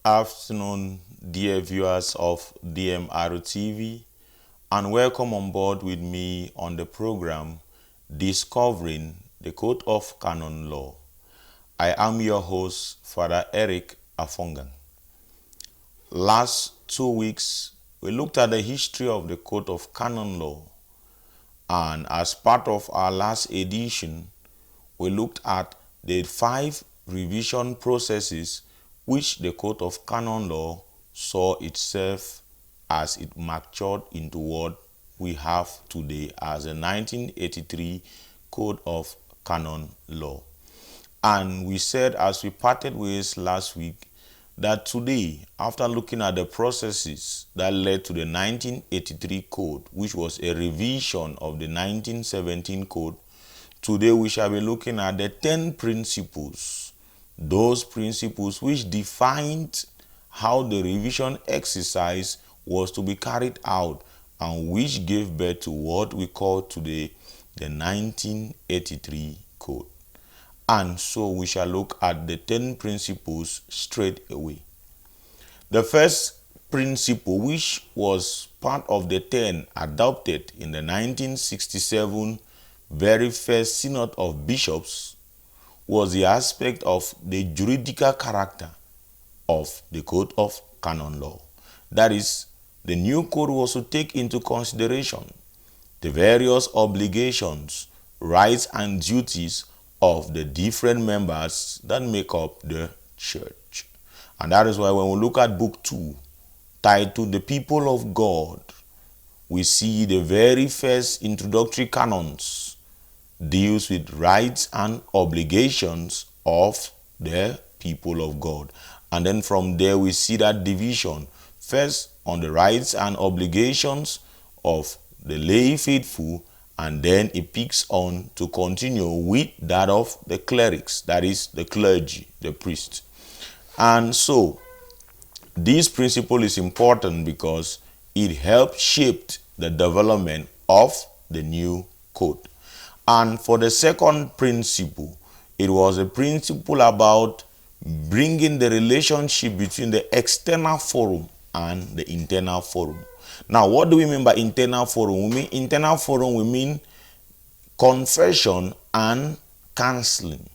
Afternoon, dear viewers of DMR TV, and welcome on board with me on the program Discovering the Code of Canon Law. I am your host, Father Eric Afongan. Last 2 weeks, we looked at the history of the Code of Canon Law, and as part of our last edition, we looked at the 5 revision processes which the Code of Canon Law saw itself as it matured into what we have today as the 1983 Code of Canon Law. And we said, as we parted ways last week, that today, after looking at the processes that led to the 1983 Code, which was a revision of the 1917 Code, today we shall be looking at the 10 principles, those principles which defined how the revision exercise was to be carried out and which gave birth to what we call today the 1983 Code. And so we shall look at the 10 principles straight away. The first principle, which was part of the 10 adopted in the 1967 very first Synod of Bishops, was the aspect of the juridical character of the Code of Canon Law. That is, the new code was to take into consideration the various obligations, rights, and duties of the different members that make up the church. And that is why when we look at Book 2, titled The People of God, we see the very first introductory canons deals with rights and obligations of the people of God. And then from there we see that division, first on the rights and obligations of the lay faithful, and then it picks on to continue with that of the clerics, that is the clergy, the priest. And so this principle is important because it helped shape the development of the new code. And for the second principle, it was a principle about bringing the relationship between the external forum and the internal forum. Now, what do we mean by internal forum? We mean internal forum, we mean confession and counseling.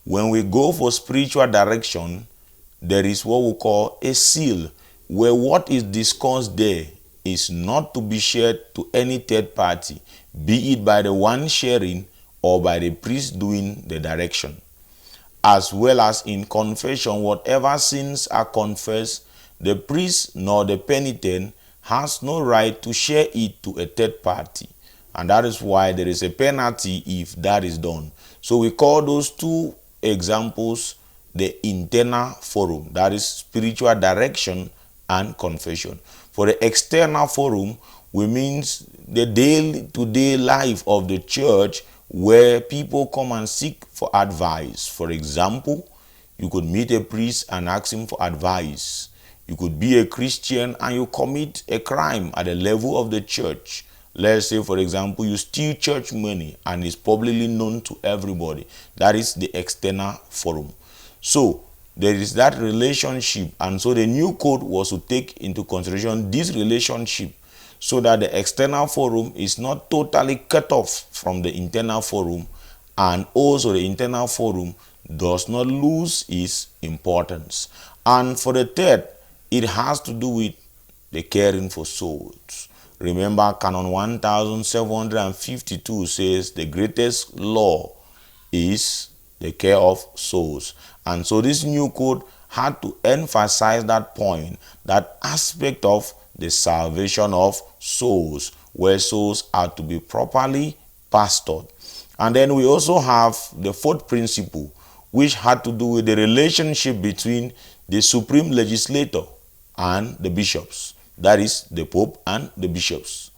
When we go for spiritual direction, there is what we call a seal, where what is discussed there is not to be shared to any third party, be it by the one sharing or by the priest doing the direction. As well as in confession, whatever sins are confessed, the priest nor the penitent has no right to share it to a third party. And that is why there is a penalty if that is done. So we call those two examples the internal forum, that is spiritual direction and confession. For the external forum, we mean the day-to-day life of the church where people come and seek for advice. For example, you could meet a priest and ask him for advice. You could be a Christian and you commit a crime at the level of the church. Let's say, for example, you steal church money and it's publicly known to everybody. That is the external forum. So there is that relationship, and so the new code was to take into consideration this relationship so that the external forum is not totally cut off from the internal forum, and also the internal forum does not lose its importance. And for the third, it has to do with the caring for souls. Remember, Canon 1752 says the greatest law is the care of souls. And so this new code had to emphasize that point, that aspect of the salvation of souls, where souls are to be properly pastored. And then we also have the fourth principle, which had to do with the relationship between the supreme legislator and the bishops, that is the Pope and the bishops.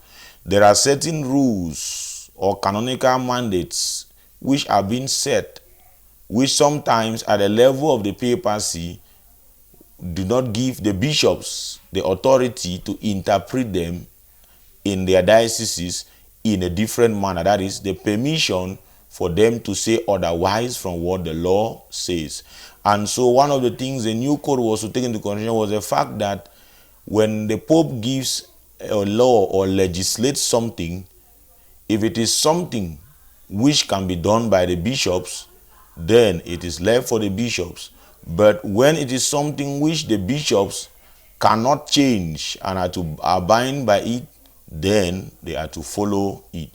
There are certain rules or canonical mandates which are being set, which sometimes at the level of the papacy do not give the bishops the authority to interpret them in their dioceses in a different manner. That is the permission for them to say otherwise from what the law says. And so one of the things the new code was to take into consideration was the fact that when the Pope gives a law or legislates something, if it is something which can be done by the bishops, then it is left for the bishops. But when it is something which the bishops cannot change and are to abide by it, then they are to follow it.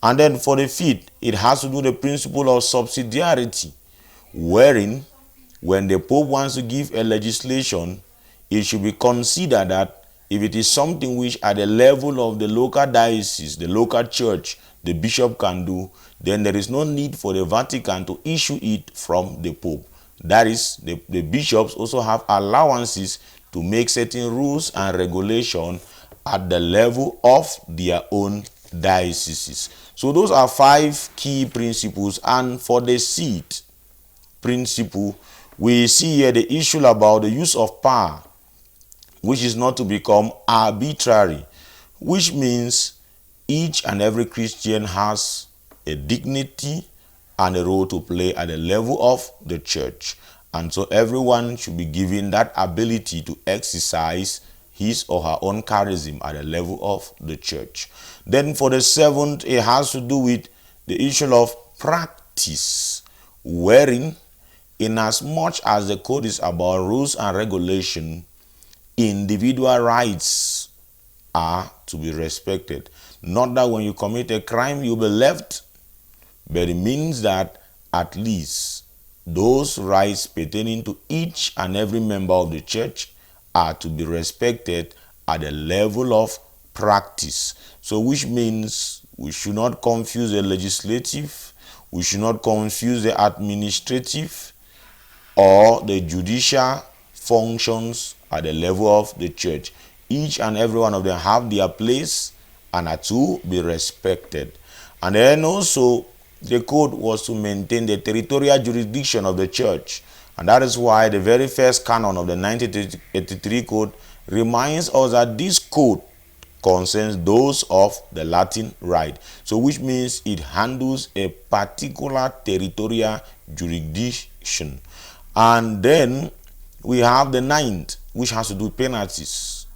And then for the fifth, it has to do the principle of subsidiarity, wherein when the Pope wants to give a legislation, it should be considered that if it is something which at the level of the local diocese, the local church, the bishop can do, then there is no need for the Vatican to issue it from the Pope. That is, the bishops also have allowances to make certain rules and regulation at the level of their own dioceses. So those are 5 key principles. And for the seat principle, we see here the issue about the use of power, which is not to become arbitrary, which means each and every Christian has a dignity and a role to play at the level of the church. And so everyone should be given that ability to exercise his or her own charism at the level of the church. Then for the 7th, it has to do with the issue of practice, wherein inasmuch as the code is about rules and regulation, individual rights are to be respected. Not that when you commit a crime, you'll be left, but it means that at least those rights pertaining to each and every member of the church are to be respected at the level of practice. So which means we should not confuse the legislative, we should not confuse the administrative or the judicial functions at the level of the church. Each and every one of them have their place and are to be respected. And then also the code was to maintain the territorial jurisdiction of the church. And that is why the very first canon of the 1983 code reminds us that this code concerns those of the Latin Rite. So which means it handles a particular territorial jurisdiction. And then we have the 9th, which has to do with penalties.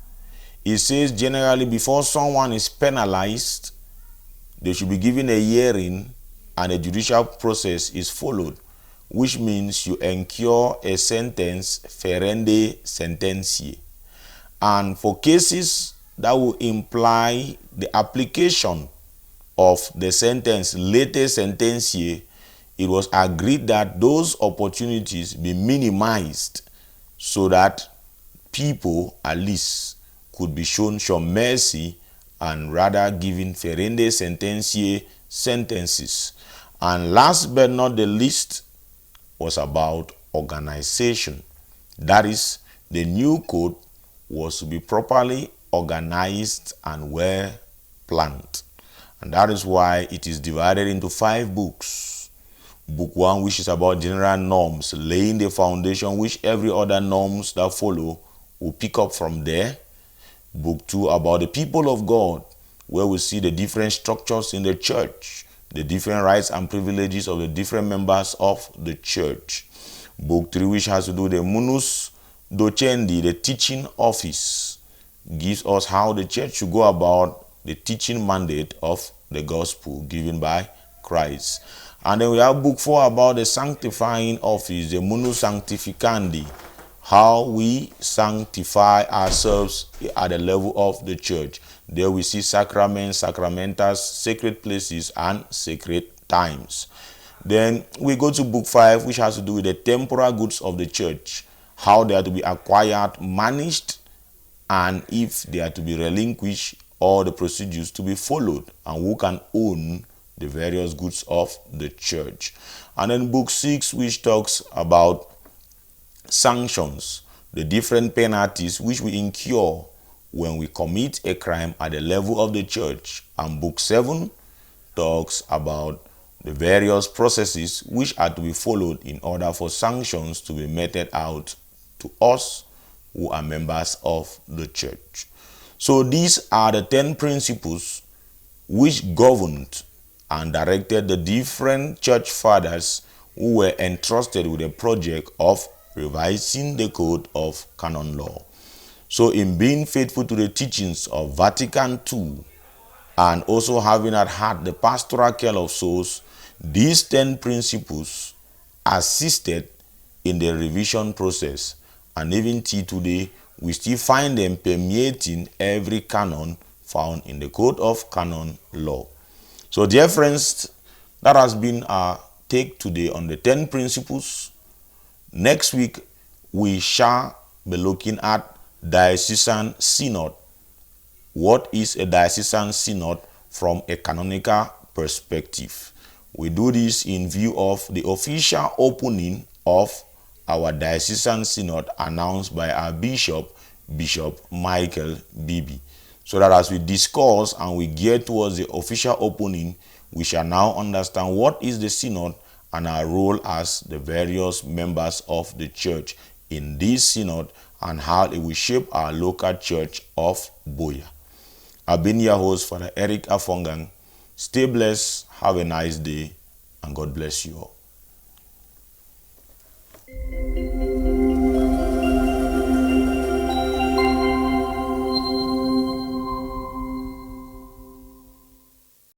It says generally before someone is penalized, they should be given a hearing and a judicial process is followed, which means you incur a sentence ferende sententiae. And for cases that will imply the application of the sentence late sententiae, it was agreed that those opportunities be minimized so that people at least could be shown some mercy and rather given ferende sententiae sentences. And last but not the least was about organization. That is, the new code was to be properly organized and well planned. And that is why it is divided into 5 books. Book 1, which is about general norms, laying the foundation which every other norms that follow will pick up from there. Book 2 about the people of God, where we see the different structures in the church, the different rights and privileges of the different members of the church. Book 3, which has to do with the munus docendi, the teaching office, gives us how the church should go about the teaching mandate of the gospel given by Christ. And then we have book 4 about the sanctifying office, the munus sanctificandi, how we sanctify ourselves at the level of the church. There we see sacraments, sacramentals, sacred places, and sacred times. Then we go to book 5, which has to do with the temporal goods of the church, how they are to be acquired, managed, and if they are to be relinquished, or the procedures to be followed, and who can own the various goods of the church. And then book 6, which talks about sanctions, the different penalties which we incur when we commit a crime at the level of the church. And book 7 talks about the various processes which are to be followed in order for sanctions to be meted out to us who are members of the church. So these are the 10 principles which governed and directed the different church fathers who were entrusted with the project of revising the code of canon law. So in being faithful to the teachings of Vatican II and also having at heart the pastoral care of souls, these 10 principles assisted in the revision process, and even till today we still find them permeating every canon found in the code of canon law. So dear friends, that has been our take today on the 10 principles. Next week we shall be looking at diocesan synod. What is a diocesan synod from a canonical perspective? We do this in view of the official opening of our diocesan synod announced by our bishop, Bishop Michael Bibi. So that as we discuss and we gear towards the official opening, we shall now understand what is the synod and our role as the various members of the church in this synod and how it will shape our local church of Boya. I've been your host, Father Eric Afongang. Stay blessed, have a nice day, and God bless you all.